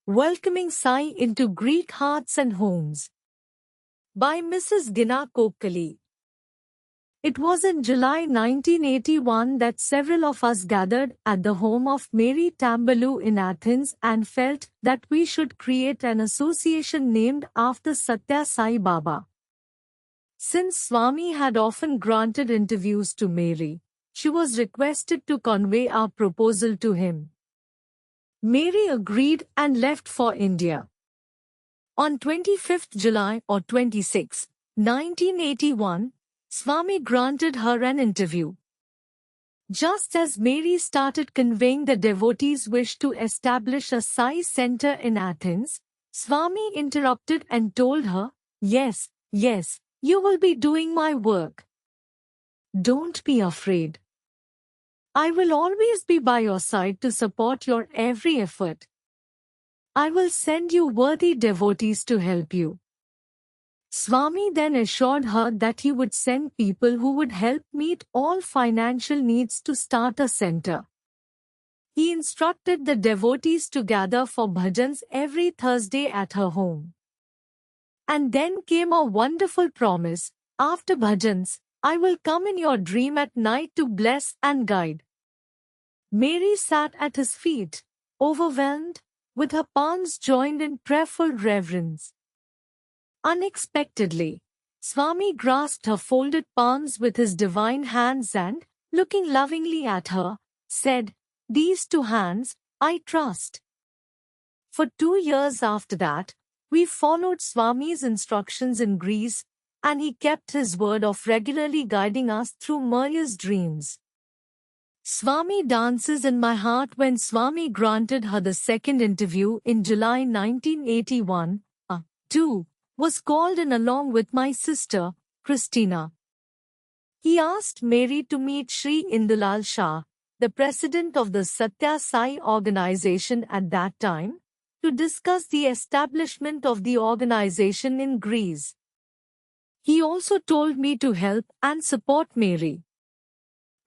Welcoming Sai into Greek Hearts and Homes by Mrs. Gina Kokkali. It was in July 1981 that several of us gathered at the home of Mary Tambalou in Athens and felt that we should create an association named after Satya Sai Baba. Since Swami had often granted interviews to Mary, she was requested to convey our proposal to him. Mary agreed and left for India. On 25th July or 26, 1981, Swami granted her an interview. Just as Mary started conveying the devotees' wish to establish a Sai center in Athens, Swami interrupted and told her, Yes, you will be doing my work. Don't be afraid. I will always be by your side to support your every effort. I will send you worthy devotees to help you. Swami then assured her that he would send people who would help meet all financial needs to start a center. He instructed the devotees to gather for bhajans every Thursday at her home. And then came a wonderful promise, after bhajans, I will come in your dream at night to bless and guide. Mary sat at his feet, overwhelmed, with her palms joined in prayerful reverence. Unexpectedly, Swami grasped her folded palms with his divine hands and, looking lovingly at her, said, These two hands, I trust. For 2 years after that, we followed Swami's instructions in Greece, and he kept his word of regularly guiding us through Maria's dreams. Swami dances in my heart when Swami granted her the second interview in July 1981, too, was called in along with my sister, Christina. He asked Mary to meet Sri Indulal Shah, the president of the Satya Sai organization at that time, to discuss the establishment of the organization in Greece. He also told me to help and support Mary.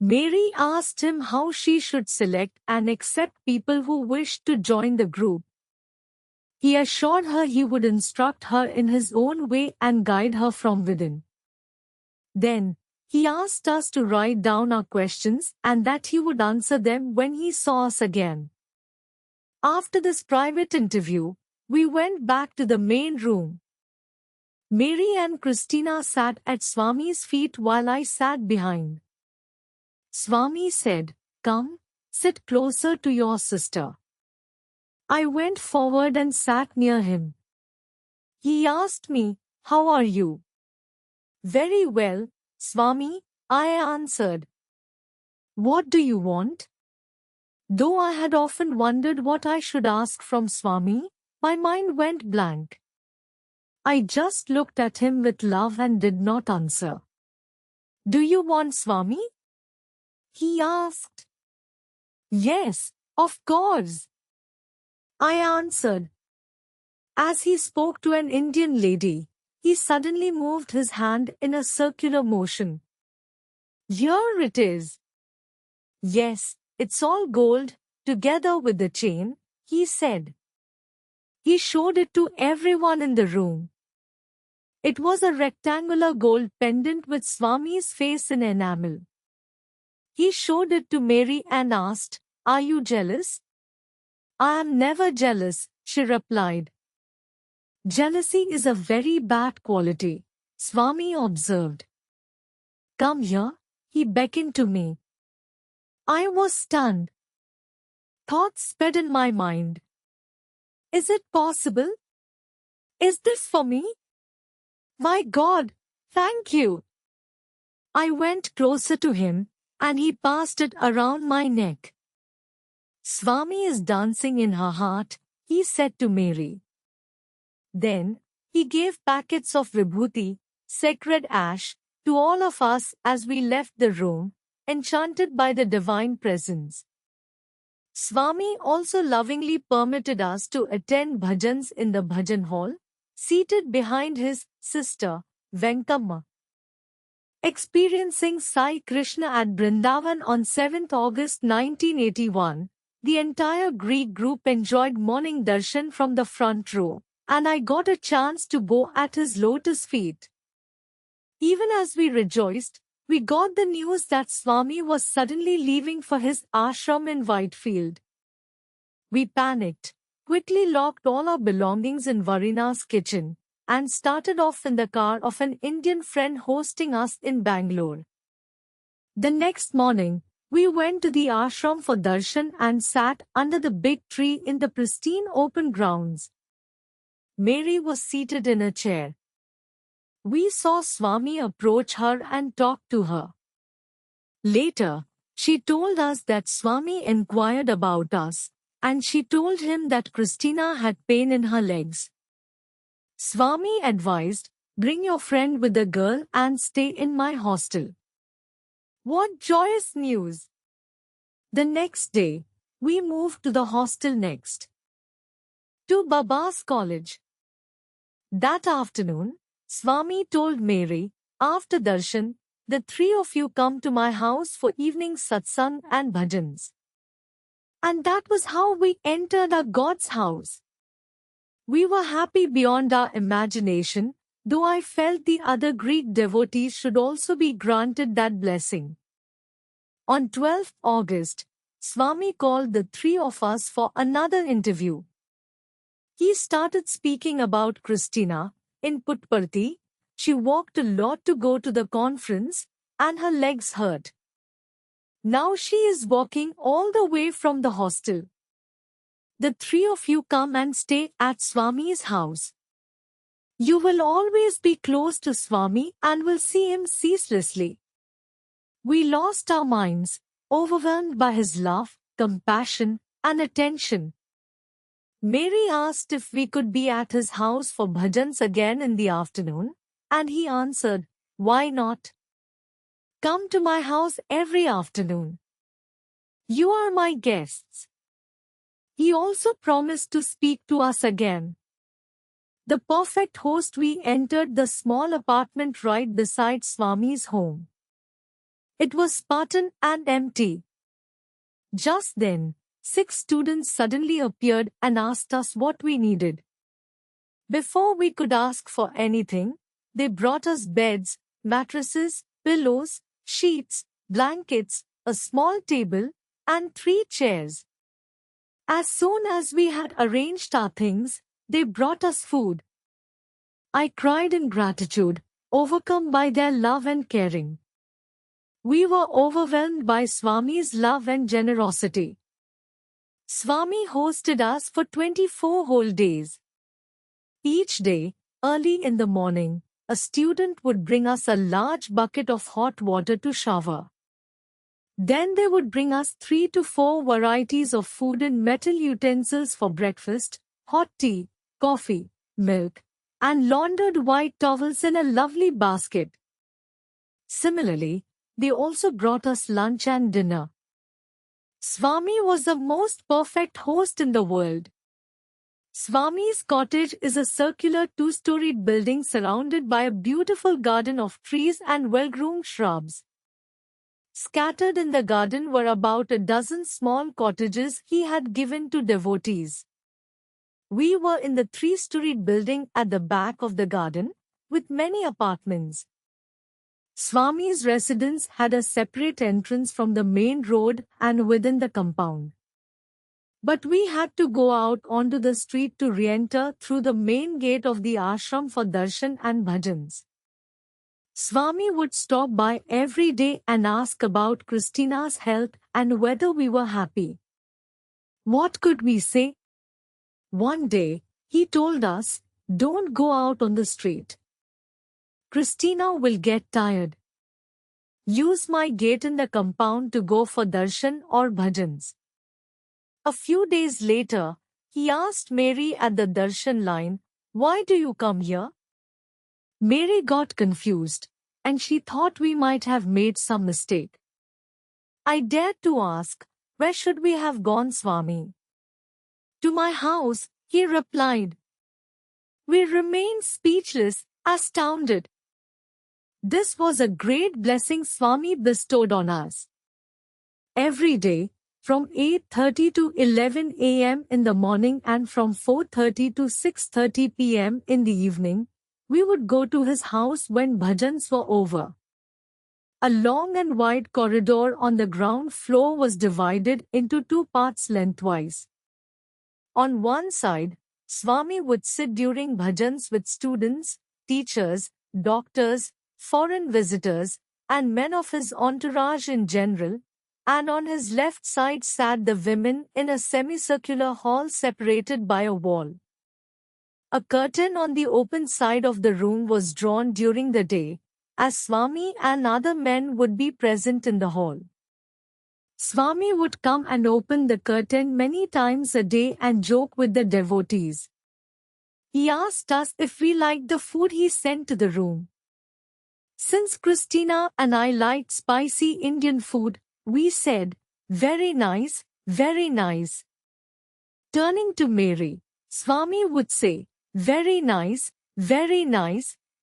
Mary asked him how she should select and accept people who wished to join the group. He assured her he would instruct her in his own way and guide her from within. Then, he asked us to write down our questions and that he would answer them when he saw us again. After this private interview, we went back to the main room. Mary and Christina sat at Swami's feet while I sat behind. Swami said, Come, sit closer to your sister. I went forward and sat near him. He asked me, How are you? Very well, Swami, I answered. What do you want? Though I had often wondered what I should ask from Swami, my mind went blank. I just looked at him with love and did not answer. Do you want Swami? He asked. Yes, of course. I answered. As he spoke to an Indian lady, he suddenly moved his hand in a circular motion. Here it is. Yes, it's all gold, together with the chain, he said. He showed it to everyone in the room. It was a rectangular gold pendant with Swami's face in enamel. He showed it to Mary and asked, Are you jealous? I am never jealous, she replied. Jealousy is a very bad quality, Swami observed. Come here, he beckoned to me. I was stunned. Thoughts sped in my mind. Is it possible? Is this for me? My God, thank you. I went closer to him, and he passed it around my neck. Swami is dancing in her heart, he said to Mary. Then, he gave packets of vibhuti, sacred ash, to all of us as we left the room, enchanted by the divine presence. Swami also lovingly permitted us to attend bhajans in the bhajan hall, seated behind his sister, Venkamma. Experiencing Sai Krishna at Brindavan on 7th August 1981, The entire Greek group enjoyed morning darshan from the front row, and I got a chance to bow at his lotus feet. Even as we rejoiced, we got the news that Swami was suddenly leaving for his ashram in Whitefield. We panicked, quickly locked all our belongings in Varina's kitchen, and started off in the car of an Indian friend hosting us in Bangalore. The next morning, we went to the ashram for darshan and sat under the big tree in the pristine open grounds. Mary was seated in a chair. We saw Swami approach her and talk to her. Later, she told us that Swami inquired about us, and she told him that Christina had pain in her legs. Swami advised, "Bring your friend with the girl and stay in my hostel." What joyous news! The next day, we moved to the hostel next to Baba's college. That afternoon, Swami told Mary, "After darshan, the three of you come to my house for evening satsang and bhajans." And that was how we entered our God's house. We were happy beyond our imagination, though I felt the other Greek devotees should also be granted that blessing. On 12th August, Swami called the three of us for another interview. He started speaking about Christina. In Puttaparthi, she walked a lot to go to the conference, and her legs hurt. Now she is walking all the way from the hostel. The three of you come and stay at Swami's house. You will always be close to Swami and will see him ceaselessly. We lost our minds, overwhelmed by his love, compassion, and attention. Mary asked if we could be at his house for bhajans again in the afternoon, and he answered, "Why not? Come to my house every afternoon. You are my guests." He also promised to speak to us again. The perfect host, we entered the small apartment right beside Swami's home. It was spartan and empty. Just then, 6 students suddenly appeared and asked us what we needed. Before we could ask for anything, they brought us beds, mattresses, pillows, sheets, blankets, a small table, and 3 chairs. As soon as we had arranged our things, they brought us food. I cried in gratitude, overcome by their love and caring. We were overwhelmed by Swami's love and generosity. Swami hosted us for 24 whole days. Each day, early in the morning, a student would bring us a large bucket of hot water to shower. Then they would bring us 3 to 4 varieties of food in metal utensils for breakfast, hot tea, coffee, milk, and laundered white towels in a lovely basket. Similarly, they also brought us lunch and dinner. Swami was the most perfect host in the world. Swami's cottage is a circular 2-storied building surrounded by a beautiful garden of trees and well-groomed shrubs. Scattered in the garden were about a dozen small cottages he had given to devotees. We were in the 3-storied building at the back of the garden, with many apartments. Swami's residence had a separate entrance from the main road and within the compound. But we had to go out onto the street to re-enter through the main gate of the ashram for darshan and bhajans. Swami would stop by every day and ask about Christina's health and whether we were happy. What could we say? One day, he told us, "Don't go out on the street. Christina will get tired. Use my gate in the compound to go for darshan or bhajans." A few days later, he asked Mary at the darshan line, "Why do you come here?" Mary got confused, and she thought we might have made some mistake. I dared to ask, "Where should we have gone, Swami?" "To my house," he replied. We remained speechless, astounded. This was a great blessing Swami bestowed on us. Every day, from 8:30 to 11 a.m. in the morning and from 4:30 to 6:30 p.m. in the evening, we would go to his house when bhajans were over. A long and wide corridor on the ground floor was divided into two parts lengthwise. On one side, Swami would sit during bhajans with students, teachers, doctors, foreign visitors, and men of his entourage in general, and on his left side sat the women in a semicircular hall separated by a wall. A curtain on the open side of the room was drawn during the day, as Swami and other men would be present in the hall. Swami would come and open the curtain many times a day and joke with the devotees. He asked us if we liked the food he sent to the room. Since Christina and I liked spicy Indian food, we said, "Very nice, very nice." Turning to Mary, Swami would say, "Very nice,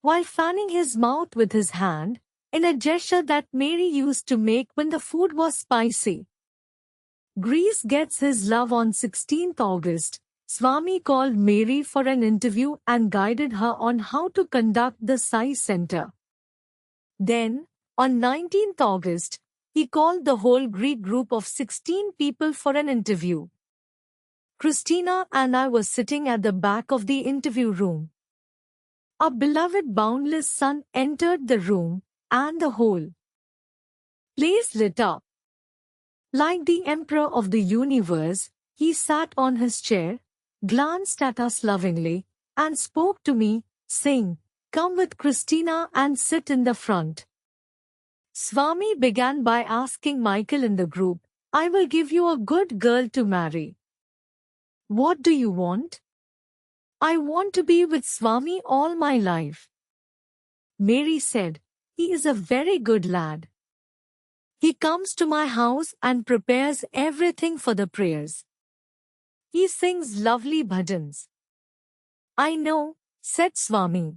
while fanning his mouth with his hand, in a gesture that Mary used to make when the food was spicy. Greece gets his love on 16th August. Swami called Mary for an interview and guided her on how to conduct the Sai Center. Then, on 19th August, he called the whole Greek group of 16 people for an interview. Christina and I were sitting at the back of the interview room. Our beloved boundless son entered the room, and the whole place lit up. Like the emperor of the universe, he sat on his chair, glanced at us lovingly, and spoke to me, saying, "Come with Christina and sit in the front." Swami began by asking Michael in the group, "I will give you a good girl to marry. What do you want?" "I want to be with Swami all my life." Mary said, "He is a very good lad. He comes to my house and prepares everything for the prayers. He sings lovely bhajans." "I know," said Swami.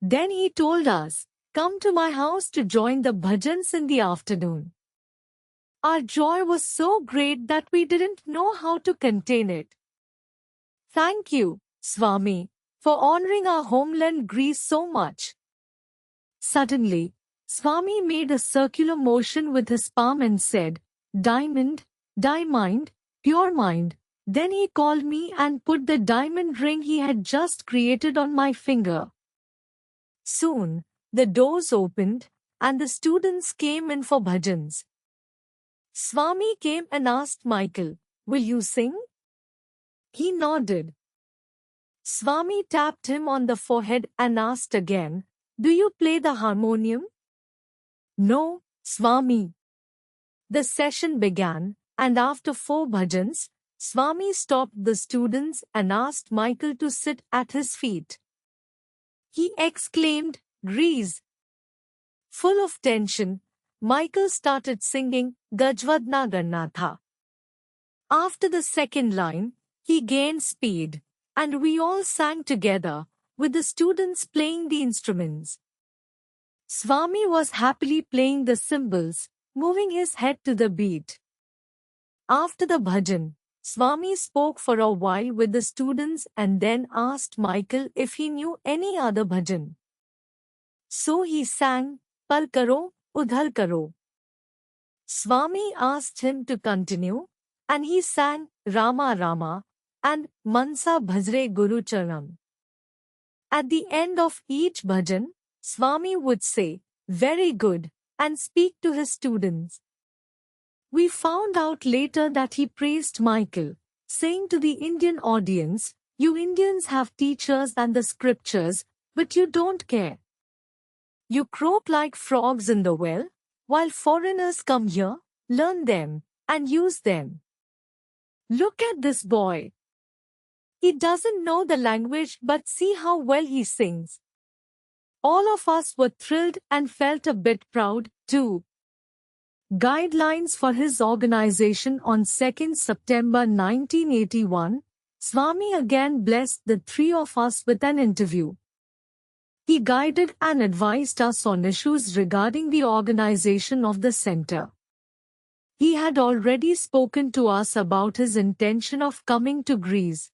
Then he told us, "Come to my house to join the bhajans in the afternoon." Our joy was so great that we didn't know how to contain it. Thank you, Swami, for honoring our homeland Greece so much. Suddenly, Swami made a circular motion with his palm and said, "Diamond, diamond, pure mind." Then he called me and put the diamond ring he had just created on my finger. Soon, the doors opened, and the students came in for bhajans. Swami came and asked Michael, "Will you sing?" He nodded. Swami tapped him on the forehead and asked again, "Do you play the harmonium?" "No, Swami." The session began, and after 4 bhajans, Swami stopped the students and asked Michael to sit at his feet. He exclaimed, "Grease." Full of tension, Michael started singing Gajvadna Gannatha. After the second line, he gained speed, and we all sang together, with the students playing the instruments. Swami was happily playing the cymbals, moving his head to the beat. After the bhajan, Swami spoke for a while with the students and then asked Michael if he knew any other bhajan. So he sang, "Par karo, udhar karo." Swami asked him to continue, and he sang "Rama Rama" and "Mansa Bhajre Guru Charanam." At the end of each bhajan, Swami would say, "Very good," and speak to his students. We found out later that he praised Michael, saying to the Indian audience, "You Indians have teachers and the scriptures, but you don't care. You croak like frogs in the well, while foreigners come here, learn them, and use them. Look at this boy. He doesn't know the language, but see how well he sings." All of us were thrilled and felt a bit proud, too. Guidelines for his organization on 2nd September 1981, Swami again blessed the 3 of us with an interview. He guided and advised us on issues regarding the organization of the center. He had already spoken to us about his intention of coming to Greece.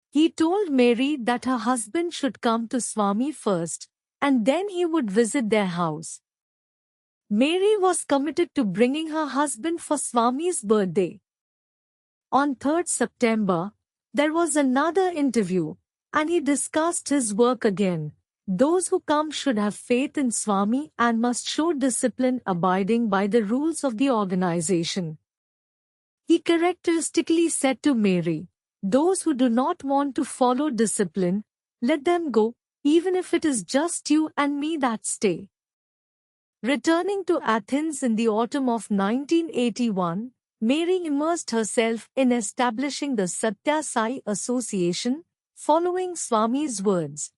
He told Mary that her husband should come to Swami first, and then he would visit their house. Mary was committed to bringing her husband for Swami's birthday. On 3rd September, there was another interview, and he discussed his work again. Those who come should have faith in Swami and must show discipline abiding by the rules of the organization. He characteristically said to Mary, "Those who do not want to follow discipline, let them go, even if it is just you and me that stay." Returning to Athens in the autumn of 1981, Mary immersed herself in establishing the Satya Sai Association, following Swami's words.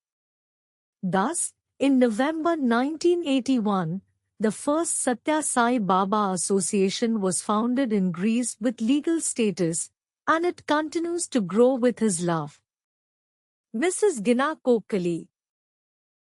Thus, in November 1981, the first Satya Sai Baba Association was founded in Greece with legal status, and it continues to grow with his love. Mrs. Gina Kokali.